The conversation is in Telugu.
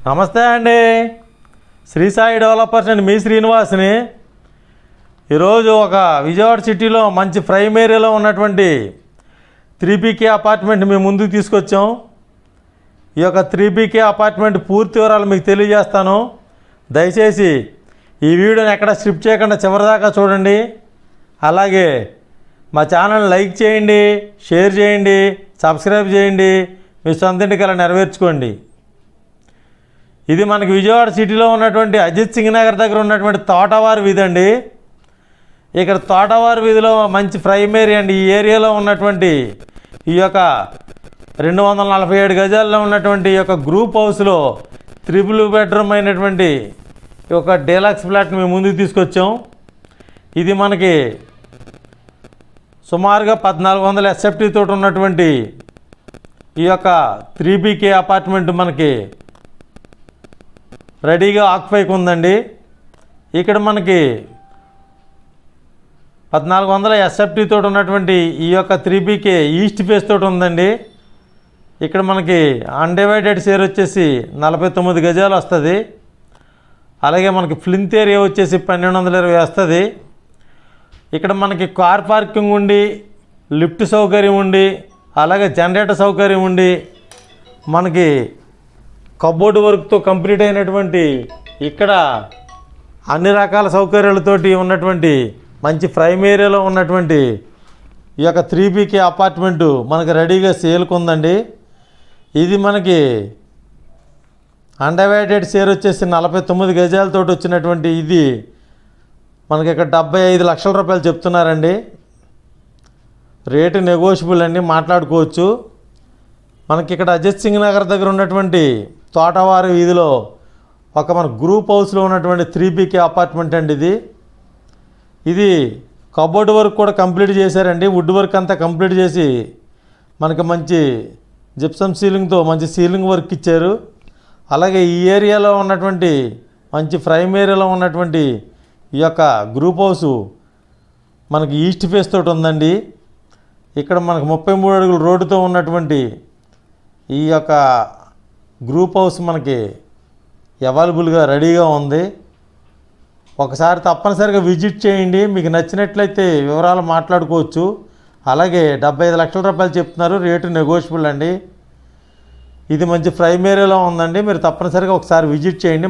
నమస్తే అండి. శ్రీ సాయి డెవలపర్స్ అండి, మీ శ్రీనివాస్ని. ఈరోజు ఒక విజయవాడ సిటీలో మంచి ప్రైమ్ ఏరియాలో ఉన్నటువంటి 3BK అపార్ట్మెంట్ మీ ముందుకు తీసుకొచ్చాం. ఈ యొక్క 3BK అపార్ట్మెంట్ పూర్తి వివరాలు మీకు తెలియజేస్తాను. దయచేసి ఈ వీడియోని ఎక్కడ స్కిప్ చేయకుండా చివరిదాకా చూడండి. అలాగే మా ఛానల్ లైక్ చేయండి, షేర్ చేయండి, సబ్స్క్రైబ్ చేయండి, మీ సొంత ఇంటికి అలా నెరవేర్చుకోండి. ఇది మనకి విజయవాడ సిటీలో ఉన్నటువంటి అజిత్ సింగ్ నగర్ దగ్గర ఉన్నటువంటి తోటవారి వీధి అండి. ఇక్కడ తోటవారి వీధిలో మంచి ప్రైమ్ ఏరియా అండి. ఈ ఏరియాలో ఉన్నటువంటి ఈ యొక్క 247 గజాల్లో ఉన్నటువంటి ఈ యొక్క గ్రూప్ హౌస్లో 3 బెడ్రూమ్ అయినటువంటి ఈ యొక్క డీలక్స్ ఫ్లాట్ మేము ముందుకు తీసుకొచ్చాం. ఇది మనకి సుమారుగా 1400 SFT తోటి ఉన్నటువంటి ఈ యొక్క 3BK అపార్ట్మెంట్ మనకి రెడీగా ఆక్యుపైకి ఉందండి. ఇక్కడ మనకి 1400 SFT తోటి ఉన్నటువంటి ఈ యొక్క 3BK ఈస్ట్ ఫేస్ తోటి ఉందండి. ఇక్కడ మనకి అన్డివైడెడ్ షేర్ వచ్చేసి 49 గజాలు వస్తుంది. అలాగే మనకి ఫ్లింత్ ఏరియా వచ్చేసి 1220 వస్తుంది. ఇక్కడ మనకి కార్ పార్కింగ్ ఉండి, లిఫ్ట్ సౌకర్యం ఉండి, అలాగే జనరేటర్ సౌకర్యం ఉండి, మనకి కబోర్డ్ వర్క్తో కంప్లీట్ అయినటువంటి ఇక్కడ అన్ని రకాల సౌకర్యాలతోటి ఉన్నటువంటి మంచి ప్రైమ్ ఏరియాలో ఉన్నటువంటి ఈ యొక్క 3BK అపార్ట్మెంటు మనకి రెడీగా సేల్కి ఉందండి. ఇది మనకి అన్డివైడెడ్ షేర్ వచ్చేసి 49 గజాలతో వచ్చినటువంటి ఇది మనకి ఇక్కడ 75 లక్షల రూపాయలు చెప్తున్నారండి. రేటు నెగోషియబుల్ అండి, మాట్లాడుకోవచ్చు. మనకి ఇక్కడ అజిత్ సింగ్ నగర్ దగ్గర ఉన్నటువంటి తోటవారి వీధిలో ఒక మన గ్రూప్ హౌస్లో ఉన్నటువంటి 3BK అపార్ట్మెంట్ అండి. ఇది కబోర్డ్ వర్క్ కూడా కంప్లీట్ చేశారండి. వుడ్ వర్క్ అంతా కంప్లీట్ చేసి మనకి మంచి జిప్సమ్ సీలింగ్తో మంచి సీలింగ్ వర్క్ ఇచ్చారు. అలాగే ఈ ఏరియాలో ఉన్నటువంటి మంచి ప్రైమ్ ఏరియాలో ఉన్నటువంటి ఈ యొక్క గ్రూప్ హౌసు మనకి ఈస్ట్ ఫేస్ తోటి ఉందండి. ఇక్కడ మనకు 33 అడుగుల రోడ్డుతో ఉన్నటువంటి ఈ యొక్క గ్రూప్ హౌస్ మనకి అవైలబుల్గా రెడీగా ఉంది. ఒకసారి తప్పనిసరిగా విజిట్ చేయండి. మీకు నచ్చినట్లయితే వివరాలు మాట్లాడుకోవచ్చు. అలాగే 75 లక్షల రూపాయలు చెప్తున్నారు, రేటు నెగోషియబుల్ అండి. ఇది మంచి ప్రైమ్ ఏరియాలో ఉందండి. మీరు తప్పనిసరిగా ఒకసారి విజిట్ చేయండి.